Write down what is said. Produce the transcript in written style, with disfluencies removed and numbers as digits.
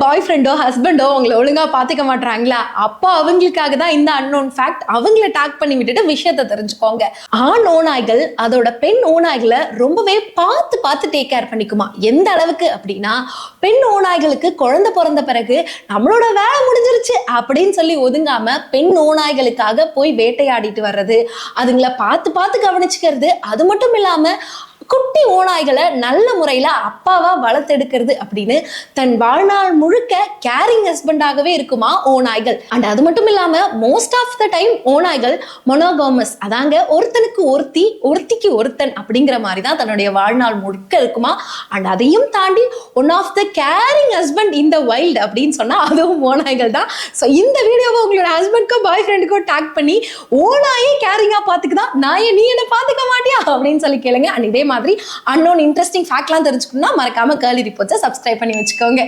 பாய் ஃப்ரெண்டோ ஹஸ்பண்டோ உங்களை ஒழுங்கா பாத்துக்க மாட்டாங்களா, அப்போ அவங்களுக்காக தான் இந்த அன்னோன் ஃபேக்ட். அவங்கள டாக் பண்ணி விட்டுட்டு விஷயத்தை தெரிஞ்சுக்கோங்க. ஆண் ஓநாய்கள் அதோட பெண் ஓநாய்களை ரொம்பவே பார்த்து பார்த்து டேக் கேர் பண்ணிக்குமா. எந்த அளவுக்கு அப்படின்னா, பெண் ஓநாய்களுக்கு குழந்தை பிறந்த பிறகு நம்மளோட வேலை முடிஞ்சிருச்சு அப்படின்னு சொல்லி ஒதுங்காம பெண் ஓநாய்களுக்காக போய் வேட்டையாடிட்டு வர்றது, அதுங்களை பார்த்து பார்த்து கவனிச்சுக்கிறது, அது மட்டும் இல்லாம குட்டி ஓநாய்களை நல்ல முறையில் அப்பாவா வளர்த்தெடுக்கிறது அப்படின்னு தன் வாழ்நாள் முழுக்க கேரிங் ஹஸ்பண்டாகவே இருக்குமா ஓநாய்கள். அண்ட் அது மட்டும் இல்லாம மோஸ்ட் ஆஃப் த டைம் ஓநாய்கள் மொனோகாமஸ், அதாங்க ஒருத்தனுக்கு ஒருத்தி ஒருத்திக்கு ஒருத்தன் அப்படிங்கிற மாதிரி தான் தன்னுடைய வாழ்நாள் முழுக்க இருக்குமா. அண்ட் அதையும் தாண்டி one of the caring husband இந்த வைல்டு அப்படின்னு சொன்னா அதுவும் ஓநாய்கள் தான். ஸோ இந்த வீடியோவை உங்களோட ஹஸ்பண்ட்க்கோ பாய் ஃப்ரெண்டுக்கோ டாக் பண்ணி ஓநாயே கேரிங்கா பார்த்துக்குதான், நாயை நீ என்ன பார்த்துக்க மாட்டியா அப்படின்னு சொல்லி கேளுங்க. அண்ட் இதே மாதிரி அன்னோன் இன்ட்ரெஸ்டிங் ஃபேக்ட்லாம் தெரிஞ்சுக்கணும்னா மறக்காம கேர்லி ரிப்போர்ட்ஸை சப்ஸ்கிரைப் பண்ணி வச்சுக்கோங்க.